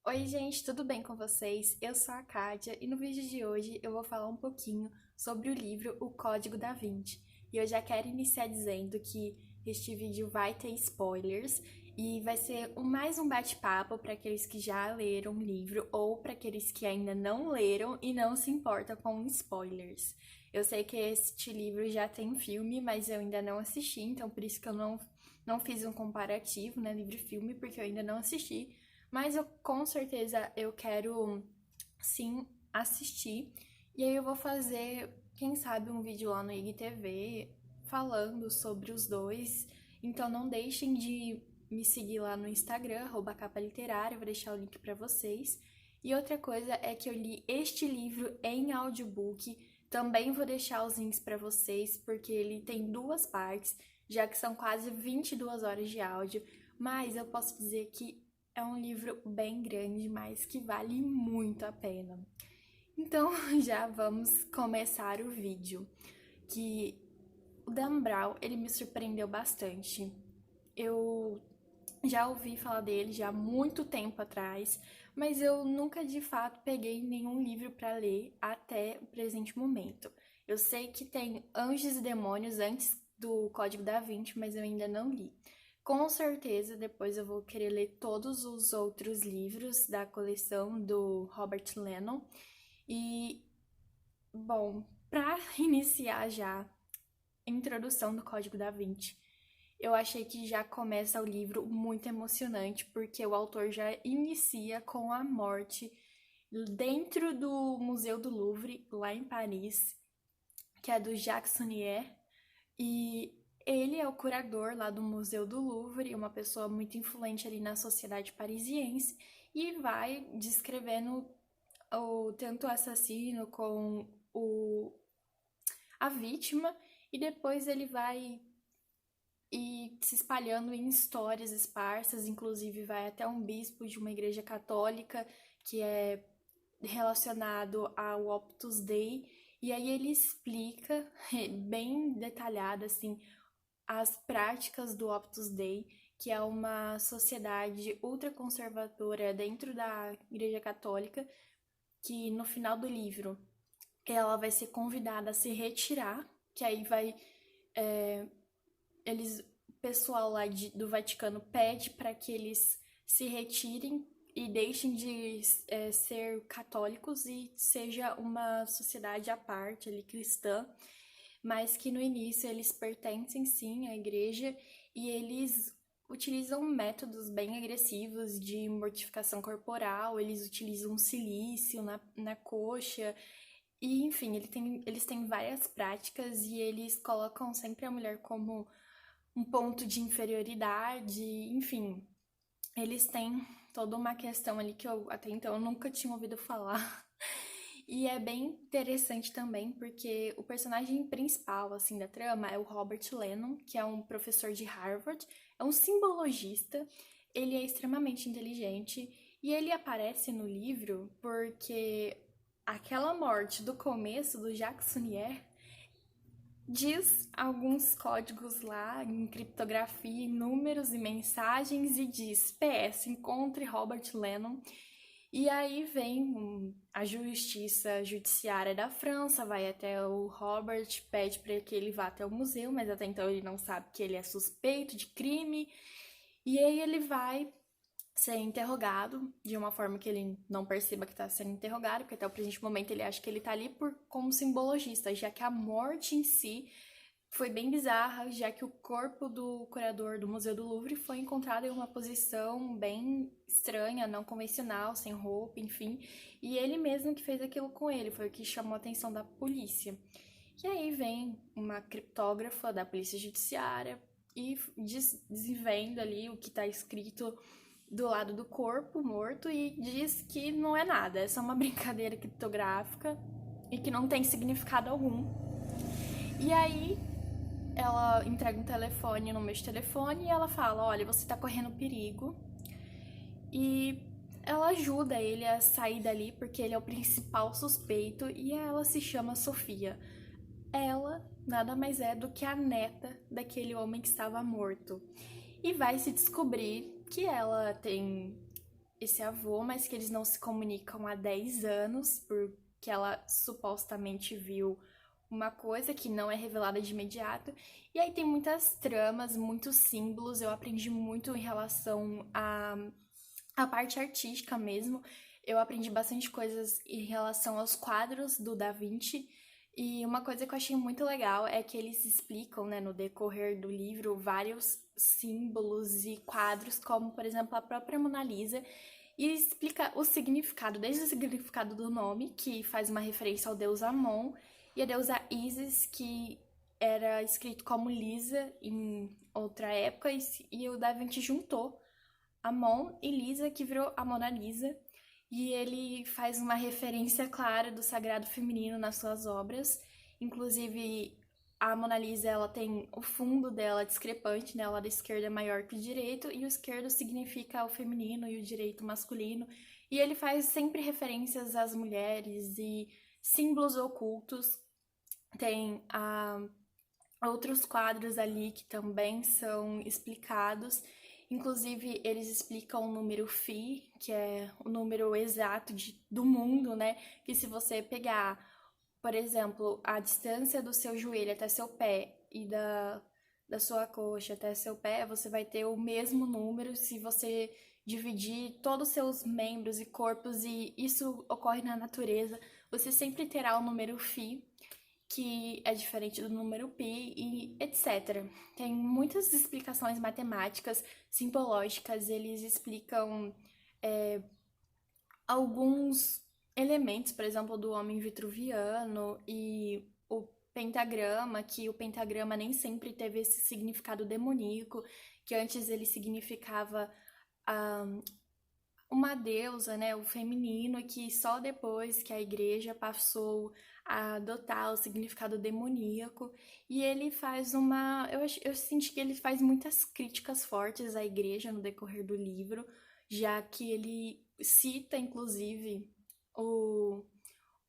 Oi, gente, tudo bem com vocês? Eu sou a Kátia e no vídeo de hoje eu vou falar um pouquinho sobre o livro O Código da Vinci. E eu já quero iniciar dizendo que este vídeo vai ter spoilers e vai ser mais um bate-papo para aqueles que já leram o livro ou para aqueles que ainda não leram e não se importam com spoilers. Eu sei que este livro já tem filme, mas eu ainda não assisti, então por isso que eu não fiz um comparativo, né, livro e filme, porque eu ainda não assisti. Mas eu com certeza eu quero sim assistir. E aí eu vou fazer, quem sabe, um vídeo lá no IGTV falando sobre os dois. Então não deixem de me seguir lá no Instagram, @capaliterária, eu vou deixar o link para vocês. E outra coisa é que eu li este livro em audiobook. Também vou deixar os links para vocês, porque ele tem duas partes, já que são quase 22 horas de áudio. Mas eu posso dizer que é um livro bem grande, mas que vale muito a pena. Então, já vamos começar o vídeo. Que o Dan Brown, ele me surpreendeu bastante. Eu já ouvi falar dele já há muito tempo atrás, mas eu nunca de fato peguei nenhum livro para ler até o presente momento. Eu sei que tem Anjos e Demônios antes do Código da Vinci, mas eu ainda não li. Com certeza, depois eu vou querer ler todos os outros livros da coleção do Robert Lennon. E, bom, para iniciar já a introdução do Código da Vinci, eu achei que já começa o livro muito emocionante, porque o autor já inicia com a morte dentro do Museu do Louvre, lá em Paris, que é do Jacques Sonnier. E ele é o curador lá do Museu do Louvre, uma pessoa muito influente ali na sociedade parisiense, e vai descrevendo tanto o assassino com a vítima, e depois ele vai se espalhando em histórias esparsas, inclusive vai até um bispo de uma igreja católica que é relacionado ao Opus Dei, e aí ele explica bem detalhado assim as práticas do Opus Dei, que é uma sociedade ultraconservadora dentro da Igreja Católica, que no final do livro ela vai ser convidada a se retirar, que aí vai o pessoal lá do Vaticano pede para que eles se retirem e deixem de ser católicos e seja uma sociedade à parte ali cristã, mas que no início eles pertencem sim à igreja e eles utilizam métodos bem agressivos de mortificação corporal, eles utilizam silício na coxa, e enfim, eles têm várias práticas e eles colocam sempre a mulher como um ponto de inferioridade, enfim, eles têm toda uma questão ali que eu até então eu nunca tinha ouvido falar. E é bem interessante também porque o personagem principal assim da trama é o Robert Lennon, que é um professor de Harvard, é um simbologista, ele é extremamente inteligente e ele aparece no livro porque aquela morte do começo do Jacques Sonnier diz alguns códigos lá em criptografia, em números e mensagens e diz: PS, encontre Robert Lennon. E aí vem a justiça judiciária da França, vai até o Robert, pede para que ele vá até o museu, mas até então ele não sabe que ele é suspeito de crime. E aí ele vai ser interrogado de uma forma que ele não perceba que está sendo interrogado, porque até o presente momento ele acha que ele está ali como simbologista, já que a morte em si foi bem bizarra, já que o corpo do curador do Museu do Louvre foi encontrado em uma posição bem estranha, não convencional, sem roupa, enfim. E ele mesmo que fez aquilo com ele, foi o que chamou a atenção da polícia. E aí vem uma criptógrafa da polícia judiciária e desvenda ali o que está escrito do lado do corpo morto e diz que não é nada, é só uma brincadeira criptográfica e que não tem significado algum. E aí ela entrega um telefone no meu telefone e ela fala: olha, você tá correndo perigo. E ela ajuda ele a sair dali porque ele é o principal suspeito e ela se chama Sofia. Ela nada mais é do que a neta daquele homem que estava morto. E vai se descobrir que ela tem esse avô, mas que eles não se comunicam há 10 anos, porque ela supostamente viu uma coisa que não é revelada de imediato. E aí tem muitas tramas, muitos símbolos. Eu aprendi muito em relação à parte artística mesmo. Eu aprendi bastante coisas em relação aos quadros do Da Vinci. E uma coisa que eu achei muito legal é que eles explicam, né, no decorrer do livro, vários símbolos e quadros, como, por exemplo, a própria Mona Lisa, e explica o significado, desde o significado do nome, que faz uma referência ao deus Amon, e a deusa Isis, que era escrito como Lisa em outra época, e o Da Vinci juntou Amon e Lisa, que virou a Mona Lisa. E ele faz uma referência clara do sagrado feminino nas suas obras. Inclusive, a Mona Lisa, ela tem o fundo dela discrepante, né? O lado esquerdo é maior que o direito, e o esquerdo significa o feminino e o direito masculino. E ele faz sempre referências às mulheres e símbolos ocultos. Tem outros quadros ali que também são explicados. Inclusive, eles explicam o número Φ, que é o número exato do mundo, né? Que se você pegar, por exemplo, a distância do seu joelho até seu pé e da sua coxa até seu pé, você vai ter o mesmo número se você dividir todos os seus membros e corpos, e isso ocorre na natureza. Você sempre terá o número Φ, que é diferente do número pi e etc. Tem muitas explicações matemáticas, simbológicas, eles explicam alguns elementos, por exemplo, do homem vitruviano e o pentagrama, que o pentagrama nem sempre teve esse significado demoníaco, que antes ele significava uma deusa, né, o feminino, que só depois que a igreja passou a adotar o significado demoníaco. E ele faz eu senti que ele faz muitas críticas fortes à igreja no decorrer do livro, já que ele cita, inclusive,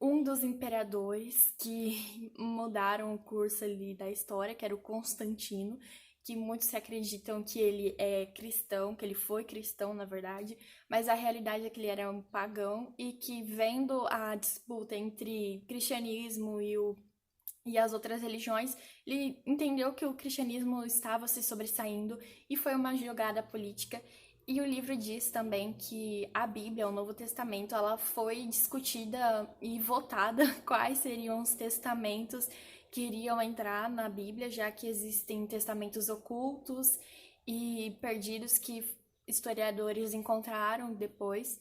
um dos imperadores que mudaram o curso ali da história, que era o Constantino, que muitos acreditam que ele é cristão, que ele foi cristão, na verdade, mas a realidade é que ele era um pagão e que, vendo a disputa entre cristianismo e as outras religiões, ele entendeu que o cristianismo estava se sobressaindo e foi uma jogada política. E o livro diz também que a Bíblia, o Novo Testamento, ela foi discutida e votada quais seriam os testamentos que iriam entrar na Bíblia, já que existem testamentos ocultos e perdidos que historiadores encontraram depois.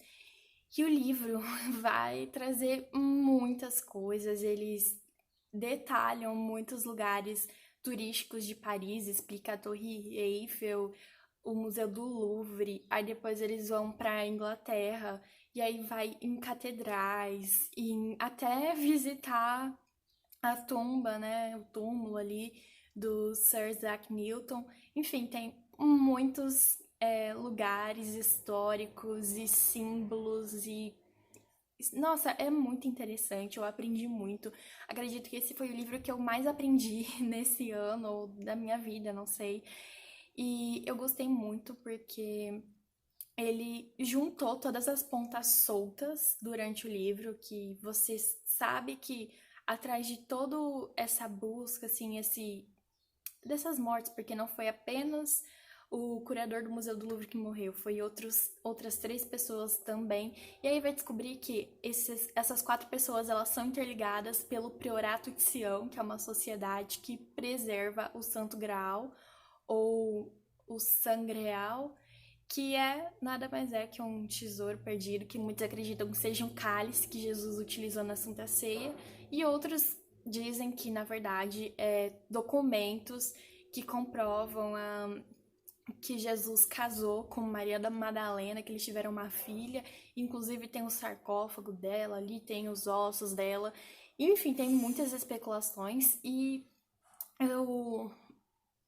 E o livro vai trazer muitas coisas, eles detalham muitos lugares turísticos de Paris, explica a Torre Eiffel, o Museu do Louvre, aí depois eles vão para Inglaterra, e aí vai em catedrais, até visitar a tumba, né, o túmulo ali do Sir Isaac Newton. Enfim, tem muitos lugares históricos e símbolos e nossa, é muito interessante, eu aprendi muito. Acredito que esse foi o livro que eu mais aprendi nesse ano, ou da minha vida, não sei. E eu gostei muito porque ele juntou todas as pontas soltas durante o livro, que você sabe que atrás de toda essa busca, assim, dessas mortes, porque não foi apenas o curador do Museu do Louvre que morreu, foi outras 3 pessoas também. E aí vai descobrir que essas 4 pessoas, elas são interligadas pelo Priorato de Sião, que é uma sociedade que preserva o Santo Graal, ou o Sangreal, que é nada mais é que um tesouro perdido, que muitos acreditam que seja um cálice que Jesus utilizou na Santa Ceia, e outros dizem que, na verdade, documentos que comprovam que Jesus casou com Maria da Madalena, que eles tiveram uma filha, inclusive tem o sarcófago dela ali, tem os ossos dela, enfim, tem muitas especulações, e eu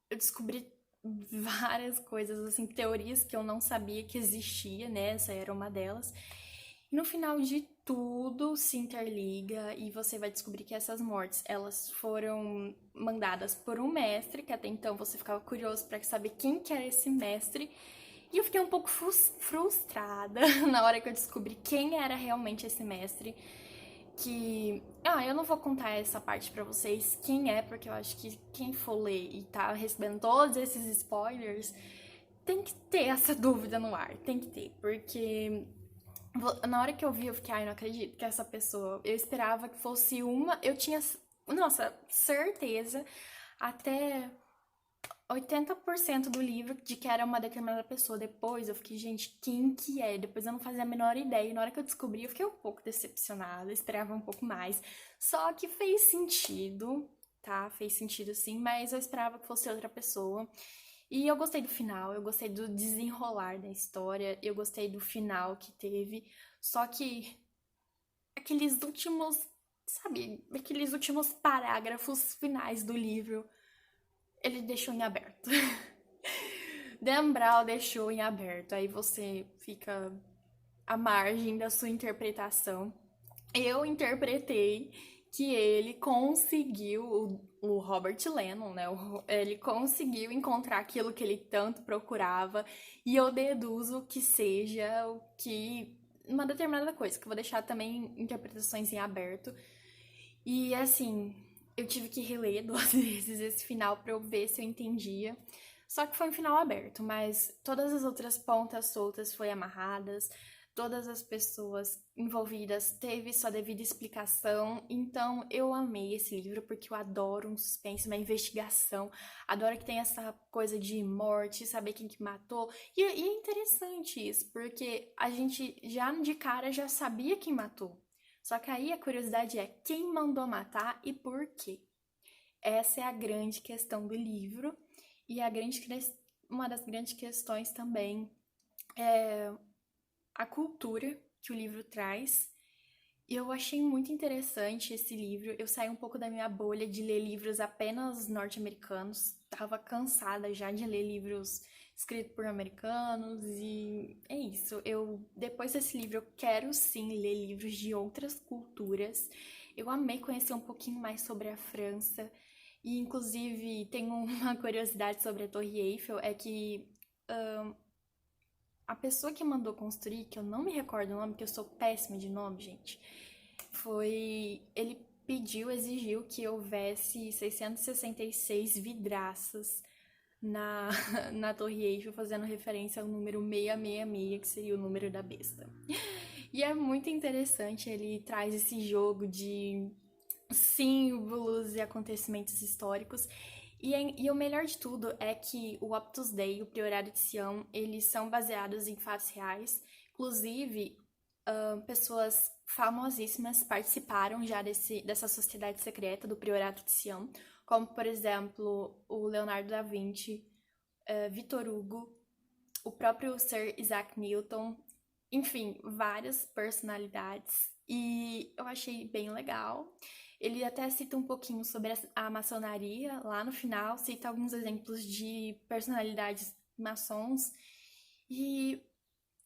descobri várias coisas, assim, teorias que eu não sabia que existia, né? Essa era uma delas. E no final de tudo se interliga e você vai descobrir que essas mortes, elas foram mandadas por um mestre, que até então você ficava curioso para saber quem que era esse mestre. E eu fiquei um pouco frustrada na hora que eu descobri quem era realmente esse mestre. Eu não vou contar essa parte pra vocês, quem é, porque eu acho que quem for ler e tá recebendo todos esses spoilers, tem que ter essa dúvida no ar, tem que ter, porque na hora que eu vi, eu fiquei, ai, não acredito que essa pessoa, eu esperava que fosse uma, eu tinha, nossa, certeza, até 80% do livro de que era uma determinada pessoa. Depois eu fiquei, gente, quem que é? Depois eu não fazia a menor ideia. E na hora que eu descobri, eu fiquei um pouco decepcionada, esperava um pouco mais. Só que fez sentido, tá? Fez sentido sim, mas eu esperava que fosse outra pessoa. E eu gostei do final, eu gostei do desenrolar da história, eu gostei do final que teve. Só que aqueles últimos, sabe, aqueles últimos parágrafos finais do livro, ele deixou em aberto. Dan Brown deixou em aberto, aí você fica à margem da sua interpretação. Eu interpretei que ele conseguiu, o Robert Lennon, né? Ele conseguiu encontrar aquilo que ele tanto procurava, e eu deduzo que seja o que. Uma determinada coisa, que eu vou deixar também interpretações em aberto. E assim, eu tive que reler 2 vezes esse final pra eu ver se eu entendia. Só que foi um final aberto, mas todas as outras pontas soltas foram amarradas, todas as pessoas envolvidas teve sua devida explicação. Então eu amei esse livro porque eu adoro um suspense, uma investigação, adoro que tem essa coisa de morte, saber quem que matou. E é interessante isso, porque a gente já de cara já sabia quem matou. Só que aí a curiosidade é quem mandou matar e por quê. Essa é a grande questão do livro e uma das grandes questões também é a cultura que o livro traz. E eu achei muito interessante esse livro. Eu saí um pouco da minha bolha de ler livros apenas norte-americanos. Tava cansada já de ler livros escritos por americanos e é isso. Depois desse livro eu quero sim ler livros de outras culturas. Eu amei conhecer um pouquinho mais sobre a França. E inclusive tem uma curiosidade sobre a Torre Eiffel, é que a pessoa que mandou construir, que eu não me recordo o nome, que eu sou péssima de nome, gente, ele exigiu que houvesse 666 vidraças na, na Torre Eiffel, fazendo referência ao número 666, que seria o número da besta. E é muito interessante, ele traz esse jogo de símbolos e acontecimentos históricos. E o melhor de tudo é que o Opus Dei, o Priorato de Sião, eles são baseados em fatos reais. Inclusive, pessoas famosíssimas participaram já dessa sociedade secreta do Priorato de Sião, como, por exemplo, o Leonardo da Vinci, Victor Hugo, o próprio Sir Isaac Newton, enfim, várias personalidades. E eu achei bem legal. Ele até cita um pouquinho sobre a maçonaria lá no final, cita alguns exemplos de personalidades maçons e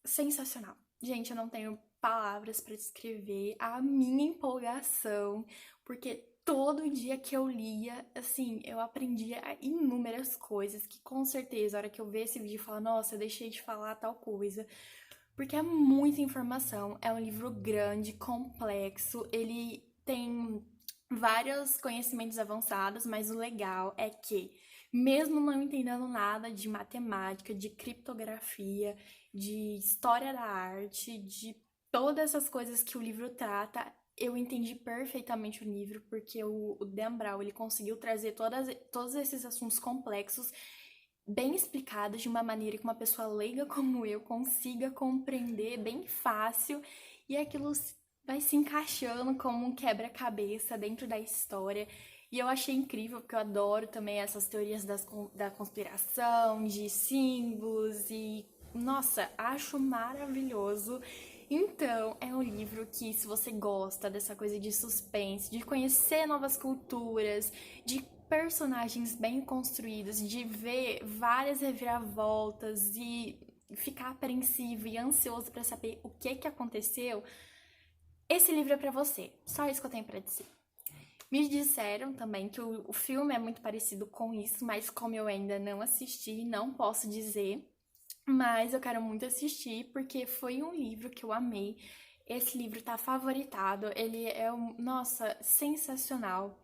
sensacional. Gente, eu não tenho palavras para descrever a minha empolgação, porque todo dia que eu lia, assim, eu aprendia inúmeras coisas que com certeza, a hora que eu ver esse vídeo, eu falo, nossa, eu deixei de falar tal coisa. Porque é muita informação, é um livro grande, complexo, ele tem vários conhecimentos avançados, mas o legal é que, mesmo não entendendo nada de matemática, de criptografia, de história da arte, de todas essas coisas que o livro trata, eu entendi perfeitamente o livro, porque o Dan Brown, ele conseguiu trazer todos esses assuntos complexos bem explicados de uma maneira que uma pessoa leiga como eu consiga compreender bem fácil, e aquilo vai se encaixando como um quebra-cabeça dentro da história. E eu achei incrível, porque eu adoro também essas teorias da conspiração, de símbolos, e nossa, acho maravilhoso. Então, é um livro que, se você gosta dessa coisa de suspense, de conhecer novas culturas, de personagens bem construídos, de ver várias reviravoltas e ficar apreensivo e ansioso para saber o que aconteceu, esse livro é para você. Só isso que eu tenho para dizer. Me disseram também que o filme é muito parecido com isso, mas como eu ainda não assisti, não posso dizer. mas eu quero muito assistir porque foi um livro que eu amei. Esse livro tá favoritado, ele é nossa, sensacional.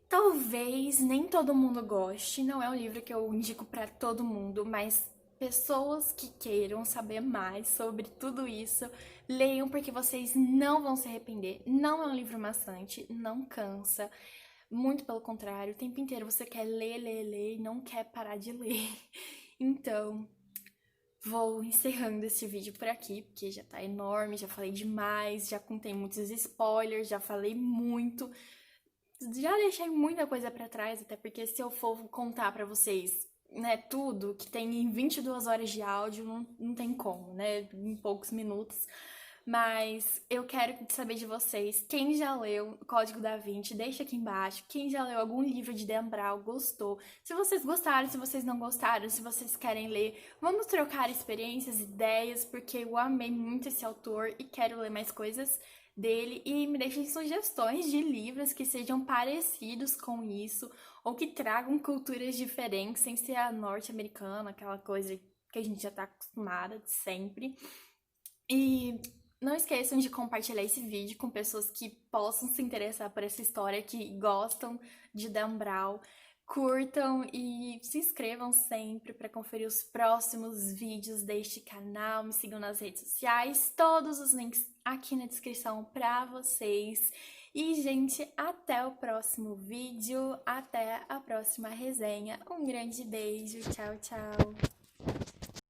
Talvez nem todo mundo goste, não é um livro que eu indico pra todo mundo, mas pessoas que queiram saber mais sobre tudo isso, leiam porque vocês não vão se arrepender. Não é um livro maçante, não cansa. Muito pelo contrário, o tempo inteiro você quer ler, ler, ler e não quer parar de ler. Então, vou encerrando esse vídeo por aqui, porque já tá enorme, já falei demais, já contei muitos spoilers, já falei muito, já deixei muita coisa pra trás, até porque se eu for contar pra vocês, né, tudo que tem em 22 horas de áudio, não tem como, né, em poucos minutos. Mas eu quero saber de vocês, quem já leu Código da Vinci, deixa aqui embaixo. Quem já leu algum livro de Dan Brown, gostou. Se vocês gostaram, se vocês não gostaram, se vocês querem ler, vamos trocar experiências, ideias, porque eu amei muito esse autor e quero ler mais coisas dele. E me deixem sugestões de livros que sejam parecidos com isso, ou que tragam culturas diferentes, sem ser a norte-americana, aquela coisa que a gente já tá acostumada de sempre. E não esqueçam de compartilhar esse vídeo com pessoas que possam se interessar por essa história, que gostam de Dan Brown. Curtam e se inscrevam sempre para conferir os próximos vídeos deste canal. Me sigam nas redes sociais, todos os links aqui na descrição para vocês. E, gente, até o próximo vídeo, até a próxima resenha. Um grande beijo, tchau, tchau!